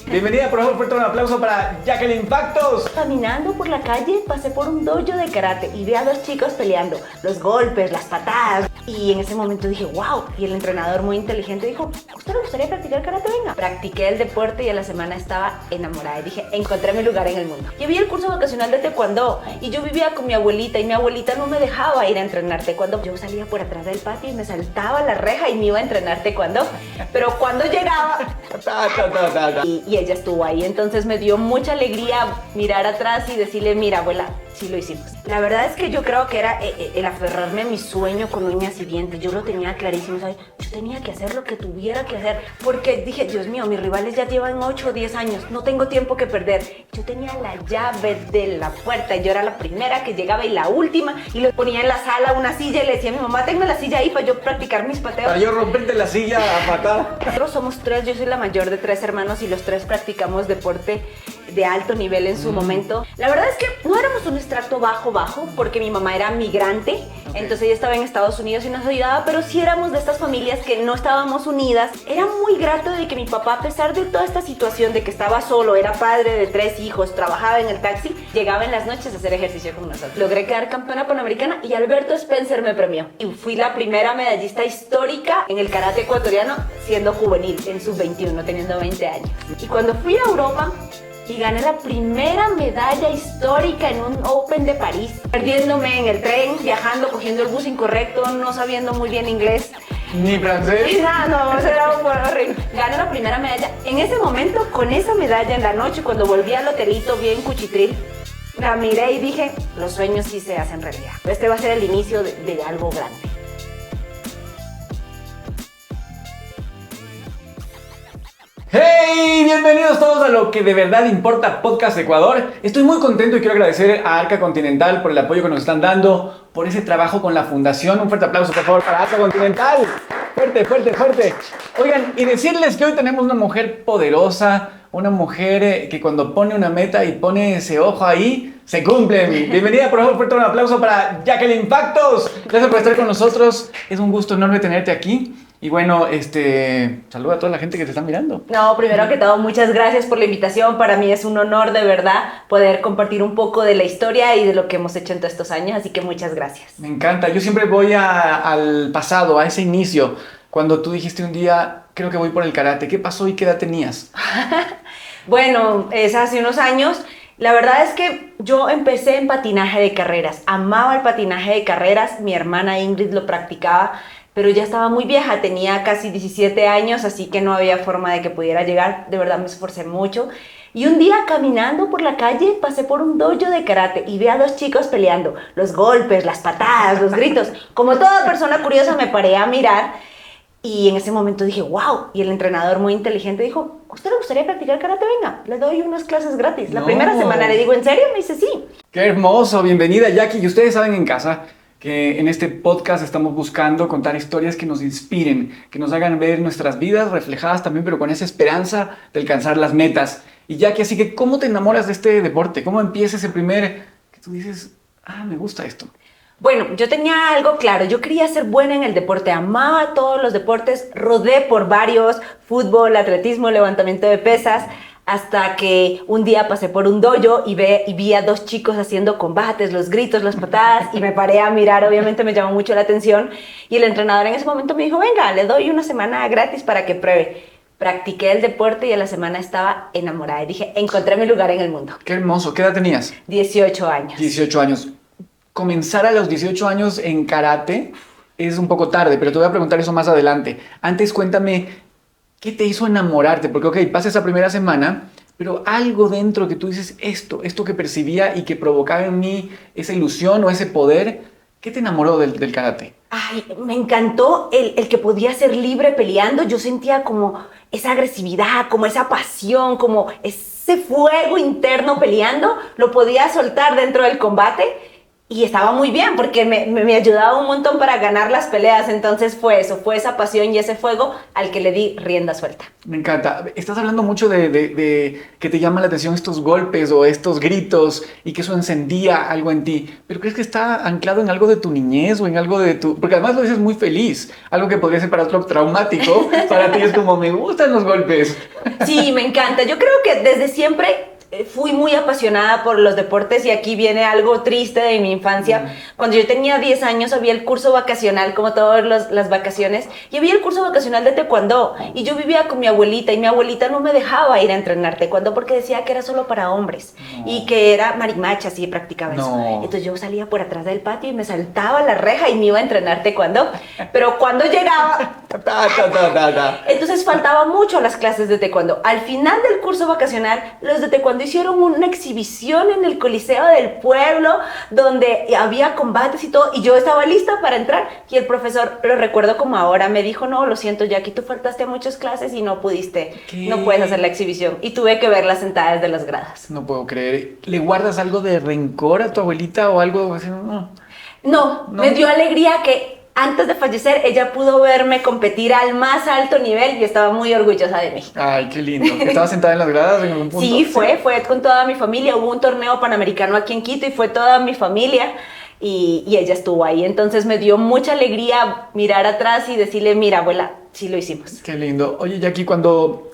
Bienvenida, por favor, fuerte un aplauso para Jacqueline Factos. Caminando por la calle pasé por un dojo de karate y vi a dos chicos peleando, los golpes, las patadas. Y en ese momento dije, wow. Y el entrenador muy inteligente dijo, ¿a usted le gustaría practicar karate? Venga. Practiqué el deporte y a la semana estaba enamorada. Y dije, encontré mi lugar en el mundo. Yo vi el curso vacacional de taekwondo y yo vivía con mi abuelita y mi abuelita no me dejaba ir a entrenar taekwondo. Yo salía por atrás del patio y me saltaba la reja y me iba a entrenar taekwondo. Pero cuando llegaba... Y ella estuvo ahí. Entonces me dio mucha alegría mirar atrás y decirle, mira, abuela, sí lo hicimos. La verdad es que yo creo que era el aferrarme a mi sueño con uñas y dientes. Yo lo tenía clarísimo, ¿sabes? Yo tenía que hacer lo que tuviera que hacer. Porque dije, Dios mío, mis rivales ya llevan 8 o 10 años. No tengo tiempo que perder. Yo tenía la llave de la puerta. Yo era la primera que llegaba y la última. Y lo ponía en la sala una silla y le decía a mi mamá, tenme la silla ahí para yo practicar mis pateos. Para yo romperte la silla a patada. Nosotros somos 3, yo soy la mayor de 3 hermanos y los 3 practicamos deporte de alto nivel en su momento. La verdad es que no éramos un extracto bajo, porque mi mamá era migrante, entonces ella estaba en Estados Unidos y nos ayudaba, pero sí éramos de estas familias que no estábamos unidas. Era muy grato de que mi papá, a pesar de toda esta situación de que estaba solo, era padre de 3 hijos, trabajaba en el taxi, llegaba en las noches a hacer ejercicio con nosotros. Logré quedar campeona panamericana y Alberto Spencer me premió. Y fui la primera medallista histórica en el karate ecuatoriano siendo juvenil, en sub-21, teniendo 20 años. Y cuando fui a Europa, y gané la primera medalla histórica en un Open de París, perdiéndome en el tren, viajando, cogiendo el bus incorrecto, no sabiendo muy bien inglés. Ni francés. Y nada, no, eso era horrible. Gané la primera medalla. En ese momento, con esa medalla en la noche, cuando volví al hotelito bien cuchitril, la miré y dije, los sueños sí se hacen realidad. Este va a ser el inicio de algo grande. ¡Hey! Bienvenidos todos a lo que de verdad importa Podcast Ecuador. Estoy muy contento y quiero agradecer a Arca Continental por el apoyo que nos están dando, por ese trabajo con la fundación. Un fuerte aplauso, por favor, para Arca Continental. Fuerte, fuerte, fuerte. Oigan, y decirles que hoy tenemos una mujer poderosa, una mujer que cuando pone una meta y pone ese ojo ahí, se cumple. Bienvenida, por favor, fuerte un aplauso para Jacqueline Factos. Gracias por estar con nosotros. Es un gusto enorme tenerte aquí. Y bueno, saluda a toda la gente que te está mirando. No, primero que todo, muchas gracias por la invitación. Para mí es un honor, de verdad, poder compartir un poco de la historia y de lo que hemos hecho en todos estos años, así que muchas gracias. Me encanta. Yo siempre voy al pasado, a ese inicio, cuando tú dijiste un día, creo que voy por el karate. ¿Qué pasó y qué edad tenías? Bueno, es hace unos años. La verdad es que yo empecé en patinaje de carreras. Amaba el patinaje de carreras. Mi hermana Ingrid lo practicaba, pero ya estaba muy vieja, tenía casi 17 años, así que no había forma de que pudiera llegar. De verdad me esforcé mucho. Y un día caminando por la calle pasé por un dojo de karate y vi a dos chicos peleando. Los golpes, las patadas, los gritos. Como toda persona curiosa me paré a mirar y en ese momento dije, wow. Y el entrenador muy inteligente dijo, ¿a usted le gustaría practicar karate? Venga, le doy unas clases gratis. La primera semana le digo, ¿en serio? Me dice, sí. ¡Qué hermoso! Bienvenida, Jackie. Y ustedes saben en casa que en este podcast estamos buscando contar historias que nos inspiren, que nos hagan ver nuestras vidas reflejadas también, pero con esa esperanza de alcanzar las metas. Y Jackie, así que, ¿cómo te enamoras de este deporte? ¿Cómo empieza ese primer que tú dices, me gusta esto? Bueno, yo tenía algo claro, yo quería ser buena en el deporte, amaba todos los deportes, rodé por varios, fútbol, atletismo, levantamiento de pesas, hasta que un día pasé por un dojo y vi a dos chicos haciendo combates, los gritos, las patadas, y me paré a mirar, obviamente me llamó mucho la atención, y el entrenador en ese momento me dijo, venga, le doy una semana gratis para que pruebe. Practiqué el deporte y a la semana estaba enamorada, y dije, encontré mi lugar en el mundo. ¡Qué hermoso! ¿Qué edad tenías? 18 años. 18 años. Comenzar a los 18 años en karate es un poco tarde, pero te voy a preguntar eso más adelante. Antes, cuéntame, ¿qué te hizo enamorarte? Porque, ok, pasa esa primera semana, pero algo dentro que tú dices, esto que percibía y que provocaba en mí esa ilusión o ese poder, ¿qué te enamoró del karate? Ay, me encantó el que podía ser libre peleando. Yo sentía como esa agresividad, como esa pasión, como ese fuego interno peleando. Lo podía soltar dentro del combate. Y estaba muy bien porque me ayudaba un montón para ganar las peleas. Entonces fue eso, fue esa pasión y ese fuego al que le di rienda suelta. Me encanta. Estás hablando mucho de que te llaman la atención estos golpes o estos gritos y que eso encendía algo en ti. ¿Pero crees que está anclado en algo de tu niñez o en algo de tu...? Porque además lo dices muy feliz. Algo que podría ser para otro traumático. Para ti es como, me gustan los golpes. Sí, me encanta. Yo creo que desde siempre fui muy apasionada por los deportes y aquí viene algo triste de mi infancia. Cuando yo tenía 10 años había el curso vacacional, como todas las vacaciones, y había el curso vacacional de taekwondo. Y yo vivía con mi abuelita y mi abuelita no me dejaba ir a entrenar taekwondo porque decía que era solo para hombres y que era marimacha, así practicaba eso. Entonces yo salía por atrás del patio y me saltaba la reja y me iba a entrenar taekwondo. Pero cuando llegaba... Entonces faltaba mucho a las clases de taekwondo. Al final del curso vacacional, los de taekwondo hicieron una exhibición en el Coliseo del Pueblo donde había combates y todo, y yo estaba lista para entrar y el profesor, lo recuerdo como ahora, me dijo, no, lo siento Jackie, tú faltaste a muchas clases y no pudiste, no puedes hacer la exhibición, y tuve que verla sentada desde las gradas. No puedo creer. ¿Le guardas algo de rencor a tu abuelita o algo así? No, me dio alegría que antes de fallecer, ella pudo verme competir al más alto nivel y estaba muy orgullosa de mí. Ay, qué lindo. ¿Estabas sentada en las gradas en algún punto? Sí, fue con toda mi familia. Hubo un torneo panamericano aquí en Quito y fue toda mi familia y ella estuvo ahí. Entonces me dio mucha alegría mirar atrás y decirle, mira, abuela, sí lo hicimos. Qué lindo. Oye, Jackie, cuando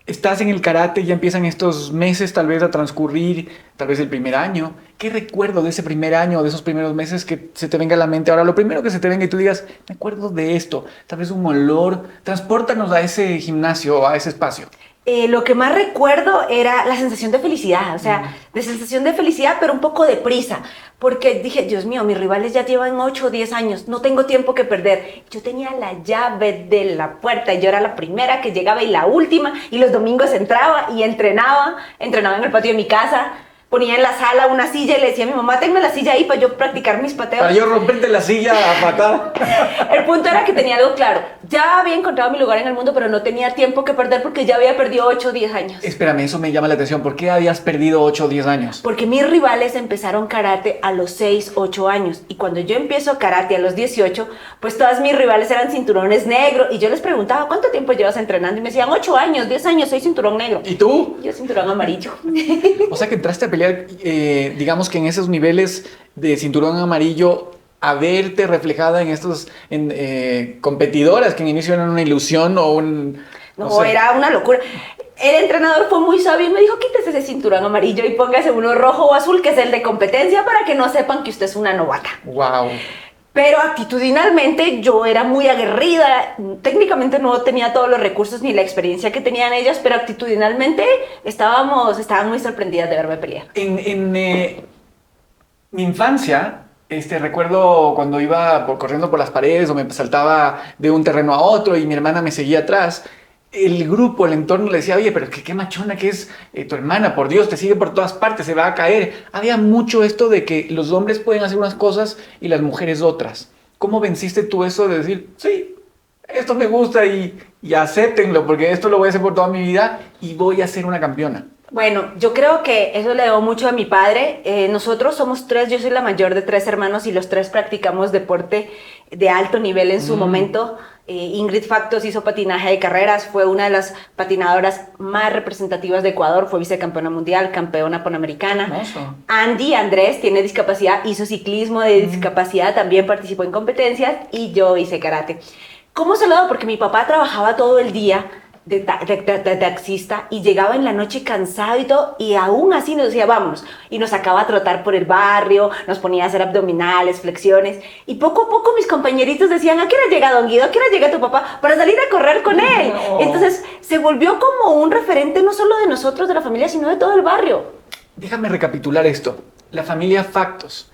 estás en el karate, ya empiezan estos meses tal vez a transcurrir, tal vez el primer año. ¿Qué recuerdo de ese primer año, de esos primeros meses que se te venga a la mente? Ahora, lo primero que se te venga y tú digas, me acuerdo de esto, tal vez un olor, transpórtanos a ese gimnasio, a ese espacio. Lo que más recuerdo era la sensación de felicidad, o sea, de sensación de felicidad, pero un poco de prisa, porque dije, Dios mío, mis rivales ya llevan 8 o 10 años, no tengo tiempo que perder. Yo tenía la llave de la puerta y yo era la primera que llegaba y la última, y los domingos entraba y entrenaba en el patio de mi casa. Ponía en la sala una silla y le decía a mi mamá, tenme la silla ahí para yo practicar mis pateos. Para yo romperte la silla a patada. El punto era que tenía algo claro. Ya había encontrado mi lugar en el mundo, pero no tenía tiempo que perder porque ya había perdido 8 o 10 años. Espérame, eso me llama la atención. ¿Por qué habías perdido 8 o 10 años? Porque mis rivales empezaron karate a los 6, 8 años. Y cuando yo empiezo karate a los 18, pues todas mis rivales eran cinturones negros. Y yo les preguntaba, ¿cuánto tiempo llevas entrenando? Y me decían, 8 años, 10 años, soy cinturón negro. ¿Y tú? Yo cinturón amarillo. O sea que entraste a pelear, digamos que en esos niveles de cinturón amarillo, a verte reflejada en estos competidoras que en inicio eran una ilusión o un... No sé. Era una locura. El entrenador fue muy sabio y me dijo, quítese ese cinturón amarillo y póngase uno rojo o azul, que es el de competencia, para que no sepan que usted es una novata. Wow. Pero actitudinalmente yo era muy aguerrida, técnicamente no tenía todos los recursos ni la experiencia que tenían ellas, pero actitudinalmente estaban muy sorprendidas de verme pelear. En mi infancia, recuerdo cuando iba corriendo por las paredes o me saltaba de un terreno a otro y mi hermana me seguía atrás. El grupo, el entorno le decía, oye, pero qué machona que es tu hermana, por Dios, te sigue por todas partes, se va a caer. Había mucho esto de que los hombres pueden hacer unas cosas y las mujeres otras. ¿Cómo venciste tú eso de decir, sí, esto me gusta y acéptenlo, porque esto lo voy a hacer por toda mi vida y voy a ser una campeona? Bueno, yo creo que eso le debo mucho a mi padre. Nosotros somos 3, yo soy la mayor de 3 hermanos y los 3 practicamos deporte de alto nivel en su momento. Ingrid Factos hizo patinaje de carreras, fue una de las patinadoras más representativas de Ecuador, fue vicecampeona mundial, campeona panamericana. Hermoso. Andrés tiene discapacidad, hizo ciclismo de discapacidad, también participó en competencias y yo hice karate. ¿Cómo se lo hago? Porque mi papá trabajaba todo el día de taxista y llegaba en la noche cansado y todo, y aún así nos decía vámonos, y nos sacaba a trotar por el barrio, nos ponía a hacer abdominales, flexiones, y poco a poco mis compañeritos decían, ¿a qué hora llega Don Guido? ¿A qué hora llega tu papá? Para salir a correr con él. No. Entonces se volvió como un referente no solo de nosotros, de la familia, sino de todo el barrio. Déjame recapitular esto. La familia Factos.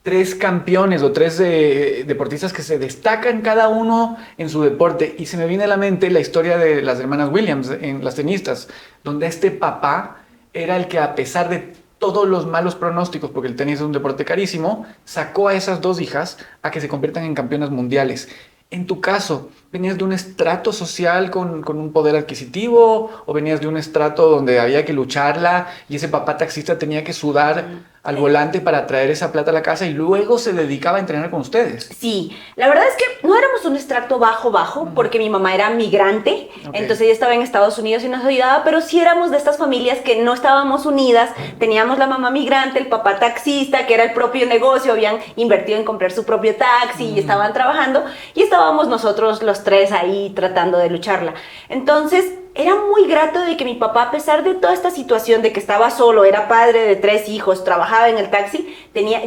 3 campeones o 3 deportistas que se destacan cada uno en su deporte. Y se me viene a la mente la historia de las hermanas Williams, en las tenistas, donde este papá era el que, a pesar de todos los malos pronósticos, porque el tenis es un deporte carísimo, sacó a esas 2 hijas a que se conviertan en campeonas mundiales. En tu caso, venías de un estrato social con un poder adquisitivo o venías de un estrato donde había que lucharla y ese papá taxista tenía que sudar al volante para traer esa plata a la casa y luego se dedicaba a entrenar con ustedes? Sí, la verdad es que no éramos un extracto bajo, porque mi mamá era migrante, entonces ella estaba en Estados Unidos y nos ayudaba, pero sí éramos de estas familias que no estábamos unidas, teníamos la mamá migrante, el papá taxista, que era el propio negocio, habían invertido en comprar su propio taxi y estaban trabajando, y estábamos nosotros los tres ahí tratando de lucharla. Entonces, era muy grato de que mi papá, a pesar de toda esta situación de que estaba solo, era padre de 3 hijos, trabajaba en el taxi,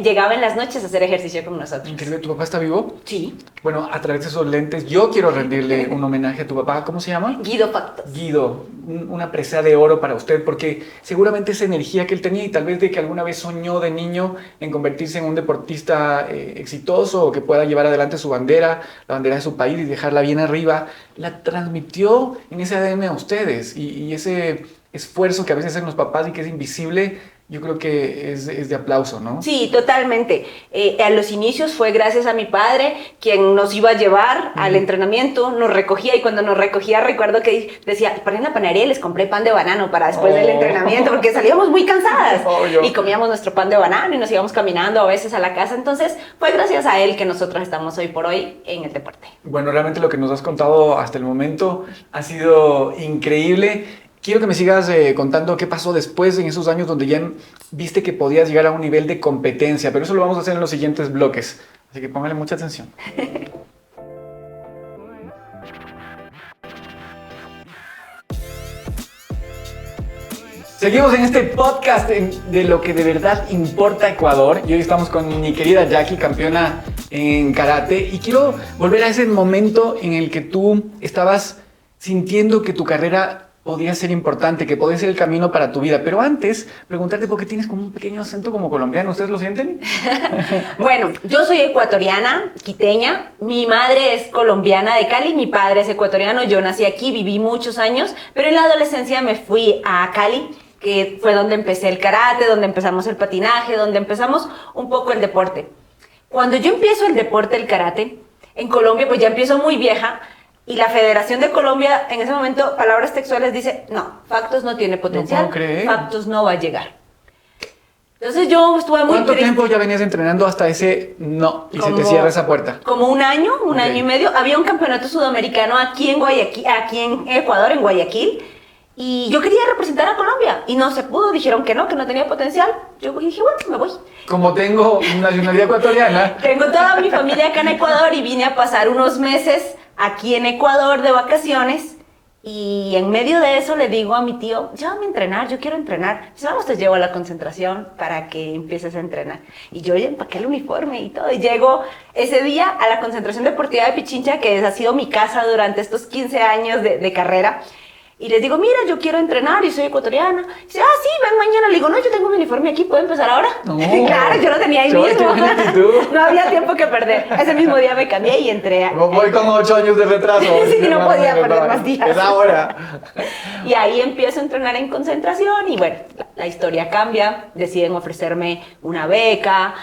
llegaba en las noches a hacer ejercicio con nosotros. Increíble, ¿tu papá está vivo? Sí. Bueno, a través de esos lentes, yo quiero rendirle un homenaje a tu papá. ¿Cómo se llama? Guido Factos. Guido, una presea de oro para usted, porque seguramente esa energía que él tenía y tal vez de que alguna vez soñó de niño en convertirse en un deportista exitoso o que pueda llevar adelante su bandera, la bandera de su país y dejarla bien arriba, la transmitió en ese ADN a ustedes y ese esfuerzo que a veces hacen los papás y que es invisible, yo creo que es de aplauso, ¿no? Sí, totalmente. A los inicios fue gracias a mi padre, quien nos iba a llevar al entrenamiento, nos recogía y cuando nos recogía recuerdo que decía, para en la panadería les compré pan de banano para después del entrenamiento porque salíamos muy cansadas y comíamos nuestro pan de banano y nos íbamos caminando a veces a la casa. Entonces fue gracias a él que nosotros estamos hoy por hoy en el deporte. Bueno, realmente lo que nos has contado hasta el momento ha sido increíble. Quiero que me sigas contando qué pasó después en esos años donde ya viste que podías llegar a un nivel de competencia, pero eso lo vamos a hacer en los siguientes bloques, así que póngale mucha atención. Seguimos en este podcast de lo que de verdad importa Ecuador y hoy estamos con mi querida Jackie, campeona en karate, y quiero volver a ese momento en el que tú estabas sintiendo que tu carrera podía ser importante, que podía ser el camino para tu vida. Pero antes, preguntarte por qué tienes como un pequeño acento como colombiano. ¿Ustedes lo sienten? Bueno, yo soy ecuatoriana, quiteña. Mi madre es colombiana de Cali, mi padre es ecuatoriano. Yo nací aquí, viví muchos años, pero en la adolescencia me fui a Cali, que fue donde empecé el karate, donde empezamos el patinaje, donde empezamos un poco el deporte. Cuando yo empiezo el deporte, el karate, en Colombia, pues ya empiezo muy vieja, y la Federación de Colombia, en ese momento, palabras textuales, dice, no, Factos no tiene potencial, No puedo creer. Factos no va a llegar. Entonces yo estuve muy ¿Cuánto triste. tiempo ya venías entrenando hasta ese no y se te cierra esa puerta? Como un año Ok. y medio. Había un campeonato sudamericano aquí en Guayaquil, aquí en Ecuador, en Guayaquil, y yo quería representar a Colombia, y no se pudo, dijeron que no tenía potencial. Yo dije, bueno, me voy. Como tengo nacionalidad ecuatoriana, Tengo toda mi familia acá en Ecuador y vine a pasar unos meses aquí en Ecuador de vacaciones, y en medio de eso le digo a mi tío, llévame a entrenar, yo quiero entrenar. Dice, vamos, te llevo a la concentración para que empieces a entrenar. Y yo ya empaqué el uniforme y todo, y llego ese día a la concentración deportiva de Pichincha, que ha sido mi casa durante estos 15 años de carrera. Y les digo, mira, yo quiero entrenar y soy ecuatoriana. Y dice, sí, ven mañana. Le digo, no, yo tengo mi uniforme aquí, ¿puedo empezar ahora? No. Claro, yo lo tenía ahí Qué mismo. buena actitud. No había tiempo que perder. Ese mismo día me cambié y entré. voy con 8 años de retraso. Sí, no podía perder más días. Es ahora. Y ahí empiezo a entrenar en concentración y bueno, la historia cambia. Deciden ofrecerme una beca,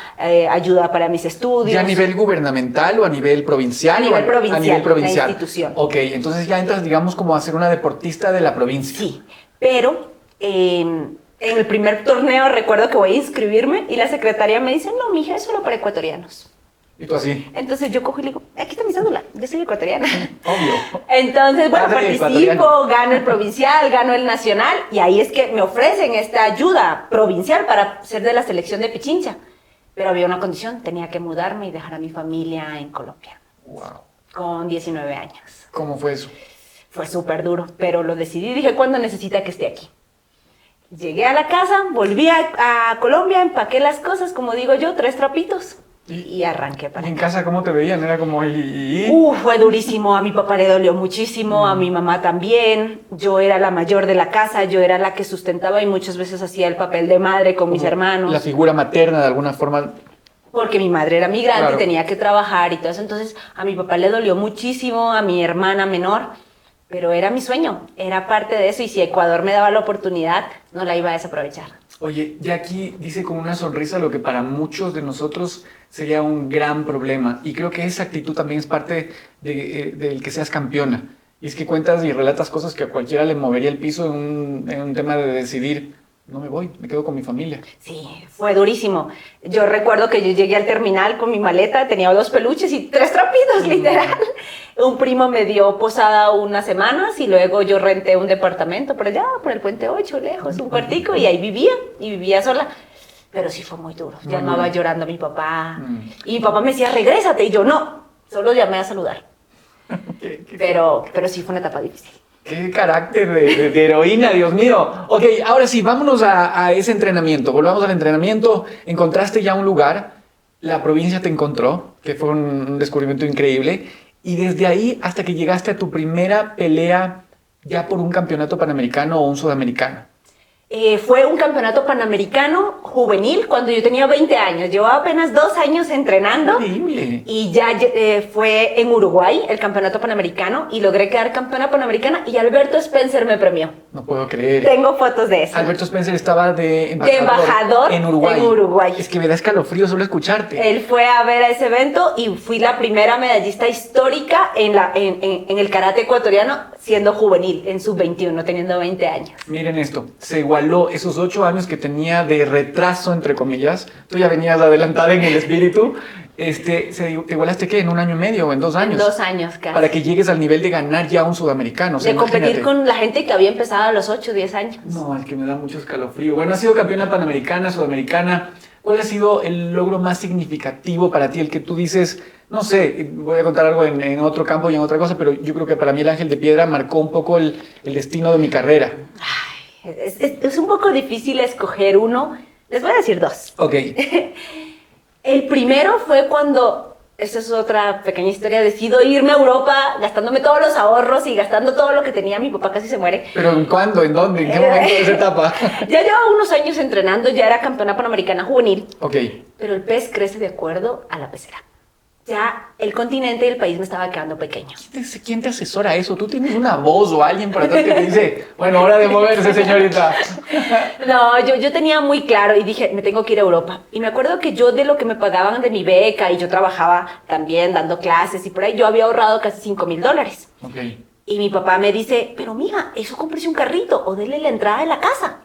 ayuda para mis estudios. ¿Ya a nivel gubernamental o a nivel provincial? A nivel provincial, A nivel provincial. la institución. Ok, entonces ya entras, digamos, como a ser una deportista de la provincia. Sí, pero en el primer torneo recuerdo que voy a inscribirme y la secretaria me dice, no, mija, es solo para ecuatorianos. Y tú así. Entonces yo cojo y le digo, aquí está mi cédula, yo soy ecuatoriana. Obvio. Entonces, bueno, Padre participo, ecuatoriano. gano el provincial, gano el nacional, y ahí es que me ofrecen esta ayuda provincial para ser de la selección de Pichincha. Pero había una condición, tenía que mudarme y dejar a mi familia en Colombia, Wow. con 19 años. ¿Cómo fue eso? Fue súper duro, pero lo decidí, dije, ¿cuándo necesita que esté aquí? Llegué a la casa, volví a Colombia, empaqué las cosas, como digo yo, 3 trapitos, y arranqué para ¿Y en acá. casa cómo te veían? Era como... Fue durísimo, a mi papá le dolió muchísimo, a mi mamá también. Yo era la mayor de la casa, yo era la que sustentaba y muchas veces hacía el papel de madre con mis hermanos. La figura materna de alguna forma. Porque mi madre era migrante Claro. y tenía que trabajar y todo eso. Entonces a mi papá le dolió muchísimo, a mi hermana menor, pero era mi sueño, era parte de eso, y si Ecuador me daba la oportunidad, no la iba a desaprovechar. Oye, Jackie dice con una sonrisa lo que para muchos de nosotros sería un gran problema. Y creo que esa actitud también es parte del que seas campeona. Y es que cuentas y relatas cosas que a cualquiera le movería el piso en un tema de decidir, no me voy, me quedo con mi familia. Sí, fue durísimo. Yo recuerdo que yo llegué al terminal con mi maleta, tenía 2 peluches y 3 trapitos, literal. Un primo me dio posada unas semanas y luego yo renté un departamento por allá, por el Puente 8, lejos, un cuartico, y ahí vivía sola. Pero sí fue muy duro. Llamaba llorando a mi papá. Y mi papá me decía, regrésate. Y yo, no, solo llamé a saludar. Pero sí fue una etapa difícil. ¡Qué carácter de heroína, Dios mío! Ok, ahora sí, vámonos a ese entrenamiento. Volvamos al entrenamiento. Encontraste ya un lugar, la provincia te encontró, que fue un descubrimiento increíble. Y desde ahí hasta que llegaste a tu primera pelea ya por un campeonato panamericano o un sudamericano. Fue un campeonato panamericano juvenil cuando yo tenía 20 años. Llevaba apenas 2 años entrenando. Increíble. Y ya fue en Uruguay el campeonato panamericano y logré quedar campeona panamericana y Alberto Spencer me premió. No puedo creer. Tengo fotos de eso. Alberto Spencer estaba de embajador en Uruguay. Es que me da escalofrío solo escucharte. Él fue a ver a ese evento y fui la primera medallista histórica en el karate ecuatoriano siendo juvenil, en sub-21, teniendo 20 años. Miren esto, se igualó esos 8 años que tenía de retraso, entre comillas. Tú ya venías adelantada en el espíritu. ¿Te igualaste qué? ¿En 1 año y medio o en 2 años? En 2 años casi. Para que llegues al nivel de ganar ya un sudamericano. O sea, de competir con la gente que había empezado a los 8 o 10 años. No, es que me da mucho escalofrío. Bueno, has sido campeona panamericana, sudamericana. ¿Cuál ha sido el logro más significativo para ti? El que tú dices, no sé, voy a contar algo en otro campo y en otra cosa, pero yo creo que para mí el Ángel de Piedra marcó un poco el destino de mi carrera. Ay, es un poco difícil escoger uno. Les voy a decir 2. Ok. El primero fue cuando, esa es otra pequeña historia, decido irme a Europa gastándome todos los ahorros y gastando todo lo que tenía. Mi papá casi se muere. ¿Pero en cuándo? ¿En dónde? ¿En qué momento de esa etapa? Ya llevaba unos años entrenando, ya era campeona panamericana juvenil. Ok. Pero el pez crece de acuerdo a la pecera. Ya el continente y el país me estaba quedando pequeño. ¿Quién te asesora eso? ¿Tú tienes una voz o alguien por atrás que te dice, bueno, hora de moverse, señorita? No, yo tenía muy claro y dije, me tengo que ir a Europa. Y me acuerdo que yo de lo que me pagaban de mi beca y yo trabajaba también dando clases y por ahí, yo había ahorrado casi $5,000. Ok. Y mi papá me dice, pero mija, eso cómprese un carrito o dele la entrada de la casa.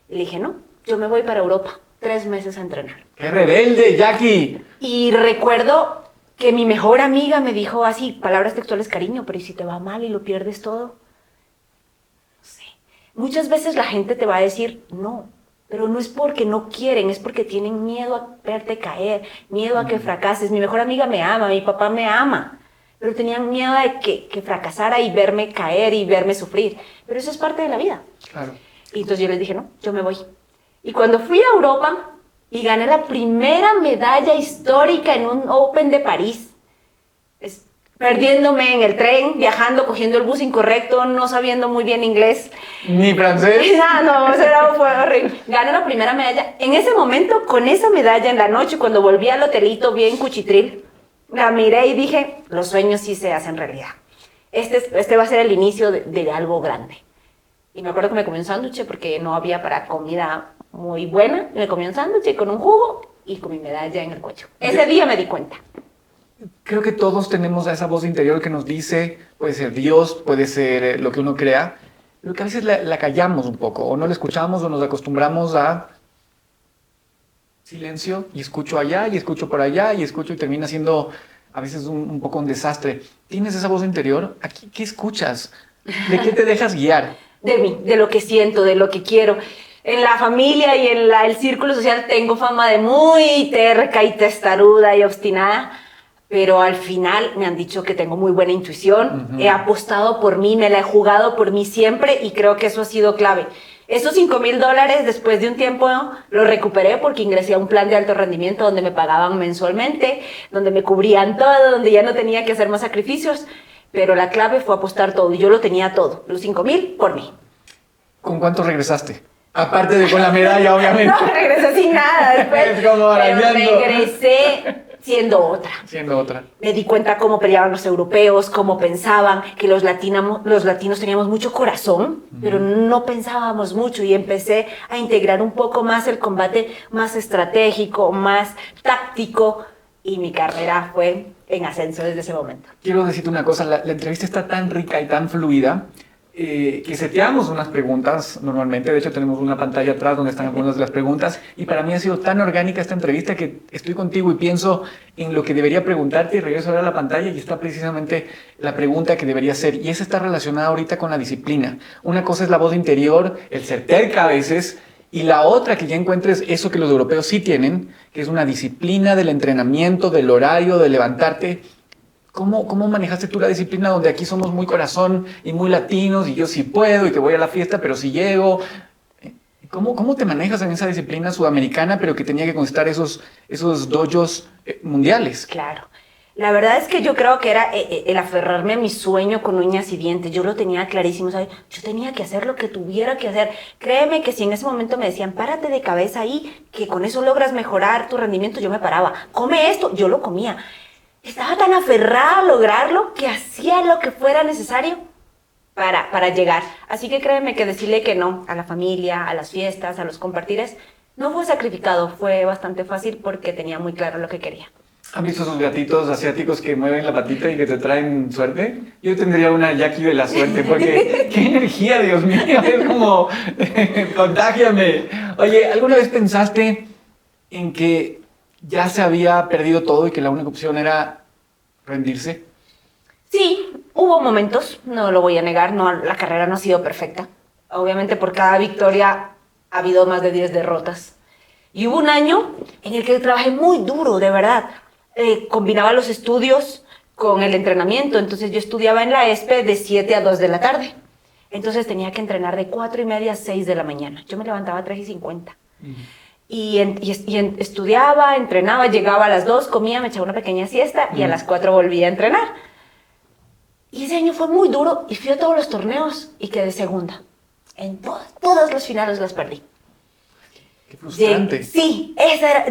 Y le dije, no, yo me voy para Europa. 3 meses a entrenar. ¡Qué rebelde, Jackie! Y recuerdo que mi mejor amiga me dijo así, palabras textuales, cariño, pero ¿y si te va mal y lo pierdes todo? No sé. Muchas veces la gente te va a decir no, pero no es porque no quieren, es porque tienen miedo a verte caer, miedo a que fracases. Mi mejor amiga me ama, mi papá me ama, pero tenían miedo de que fracasara y verme caer y verme sufrir. Pero eso es parte de la vida. Claro. Y entonces yo les dije, no, yo me voy. Y cuando fui a Europa y gané la primera medalla histórica en un Open de París, perdiéndome en el tren, viajando, cogiendo el bus incorrecto, no sabiendo muy bien inglés. ¿Ni francés? No, eso fue horrible. Gané la primera medalla. En ese momento, con esa medalla en la noche, cuando volví al hotelito bien cuchitril, la miré y dije, los sueños sí se hacen realidad. Este va a ser el inicio de algo grande. Y me acuerdo que me comí un sándwich porque no había para comida muy buena. Me comí un sándwich con un jugo y con mi medalla en el cuello. Ese día me di cuenta. Creo que todos tenemos a esa voz interior que nos dice, puede ser Dios, puede ser lo que uno crea, pero que a veces la callamos un poco, o no la escuchamos, o nos acostumbramos a silencio, y escucho allá, y escucho por allá, y escucho, y termina siendo a veces un poco un desastre. ¿Tienes esa voz interior? Aquí, ¿qué escuchas? ¿De qué te dejas guiar? De mí, de lo que siento, de lo que quiero. En la familia y en el círculo social tengo fama de muy terca y testaruda y obstinada, pero al final me han dicho que tengo muy buena intuición. He apostado por mí, me la he jugado por mí siempre y creo que eso ha sido clave. Esos $5,000 después de un tiempo los recuperé porque ingresé a un plan de alto rendimiento donde me pagaban mensualmente, donde me cubrían todo, donde ya no tenía que hacer más sacrificios, pero la clave fue apostar todo y yo lo tenía todo, los 5,000 por mí. ¿Con cuánto regresaste? Aparte de con la medalla, obviamente. No, regresé sin nada después. Es como arañando. Pero regresé siendo otra. Siendo otra. Me di cuenta cómo peleaban los europeos, cómo pensaban, que los latinos teníamos mucho corazón, pero no pensábamos mucho, y empecé a integrar un poco más el combate más estratégico, más táctico, y mi carrera fue en ascenso desde ese momento. Quiero decirte una cosa, la entrevista está tan rica y tan fluida que seteamos unas preguntas normalmente. De hecho, tenemos una pantalla atrás donde están algunas de las preguntas, y para mí ha sido tan orgánica esta entrevista que estoy contigo y pienso en lo que debería preguntarte, y regreso ahora a la pantalla y está precisamente la pregunta que debería hacer, y esa está relacionada ahorita con la disciplina. Una cosa es la voz interior, el ser terca a veces, y la otra, que ya encuentres eso que los europeos sí tienen, que es una disciplina del entrenamiento, del horario, de levantarte. ¿Cómo manejaste tú la disciplina donde aquí somos muy corazón y muy latinos, y yo sí puedo y que voy a la fiesta, pero sí llego? ¿Cómo te manejas en esa disciplina sudamericana, pero que tenía que conquistar esos dojos mundiales? Claro. La verdad es que yo creo que era el aferrarme a mi sueño con uñas y dientes. Yo lo tenía clarísimo, ¿sabes? Yo tenía que hacer lo que tuviera que hacer. Créeme que si en ese momento me decían, párate de cabeza ahí, que con eso logras mejorar tu rendimiento, yo me paraba. Come esto, yo lo comía. Estaba tan aferrada a lograrlo que hacía lo que fuera necesario para llegar. Así que créeme que decirle que no a la familia, a las fiestas, a los compartires, no fue sacrificado, fue bastante fácil porque tenía muy claro lo que quería. ¿Han visto esos gatitos asiáticos que mueven la patita y que te traen suerte? Yo tendría una Jackie de la suerte, porque qué energía, Dios mío, es como, contágiame. Oye, ¿alguna vez pensaste en que ya se había perdido todo y que la única opción era rendirse? Sí, hubo momentos, no lo voy a negar, no, la carrera no ha sido perfecta. Obviamente por cada victoria ha habido más de 10 derrotas. Y hubo un año en el que trabajé muy duro, de verdad. Combinaba los estudios con el entrenamiento. Entonces yo estudiaba en la ESPE de 7 a 2 de la tarde. Entonces tenía que entrenar de 4:30 a 6 de la mañana. Yo me levantaba a 3:50. Y estudiaba, entrenaba, llegaba a las 2, comía, me echaba una pequeña siesta y a las 4 volvía a entrenar. Y ese año fue muy duro y fui a todos los torneos y quedé segunda. En todas las finales las perdí. Qué frustrante. Sí,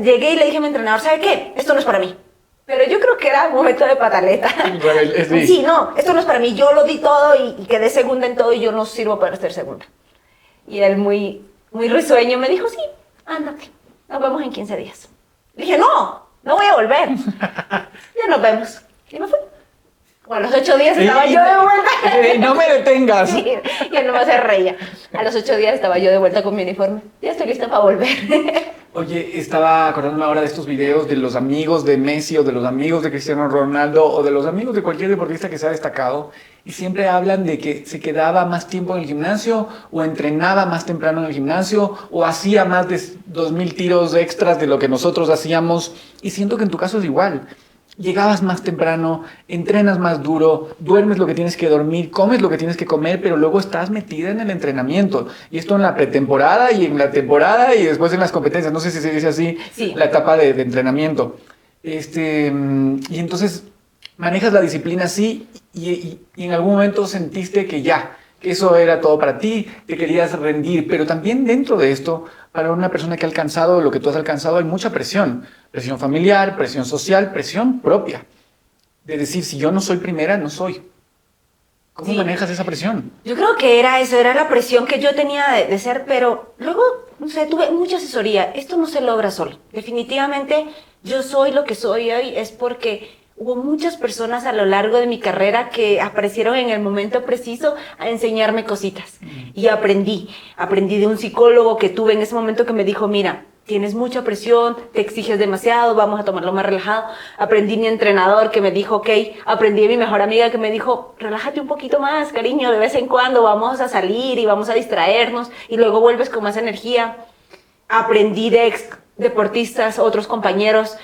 llegué y le dije a mi entrenador, ¿sabe qué? Esto no es para mí. Pero yo creo que era un momento de pataleta. Sí, no, esto no es para mí. Yo lo di todo y quedé segunda en todo y yo no sirvo para ser segunda. Y él muy risueño me dijo, sí, ándate, nos vemos en 15 días. Le dije, no voy a volver. Ya nos vemos. Y me fui. Bueno, a los 8 días estaba yo de vuelta. No me detengas. Sí, ya no me hace reír. A los 8 días estaba yo de vuelta con mi uniforme. Ya estoy lista para volver. Oye, estaba acordándome ahora de estos videos de los amigos de Messi o de los amigos de Cristiano Ronaldo o de los amigos de cualquier deportista que se ha destacado, y siempre hablan de que se quedaba más tiempo en el gimnasio o entrenaba más temprano en el gimnasio o hacía más de 2000 tiros extras de lo que nosotros hacíamos, y siento que en tu caso es igual. Llegabas más temprano, entrenas más duro, duermes lo que tienes que dormir, comes lo que tienes que comer, pero luego estás metida en el entrenamiento. Y esto en la pretemporada y en la temporada y después en las competencias. No sé si se dice así, sí. La etapa de entrenamiento. Y entonces manejas la disciplina así y en algún momento sentiste que eso era todo para ti, te querías rendir. Pero también dentro de esto, para una persona que ha alcanzado lo que tú has alcanzado, hay mucha presión. Presión familiar, presión social, presión propia. De decir, si yo no soy primera, no soy. ¿Cómo manejas esa presión? Yo creo que era eso, era la presión que yo tenía de ser, pero luego, no sé, tuve mucha asesoría. Esto no se logra solo. Definitivamente, yo soy lo que soy hoy es porque hubo muchas personas a lo largo de mi carrera que aparecieron en el momento preciso a enseñarme cositas. Y aprendí de un psicólogo que tuve en ese momento que me dijo, mira, tienes mucha presión, te exiges demasiado, vamos a tomarlo más relajado. Aprendí mi entrenador que me dijo, ok. Aprendí de mi mejor amiga que me dijo, relájate un poquito más, cariño, de vez en cuando vamos a salir y vamos a distraernos y luego vuelves con más energía. Aprendí de ex deportistas, otros compañeros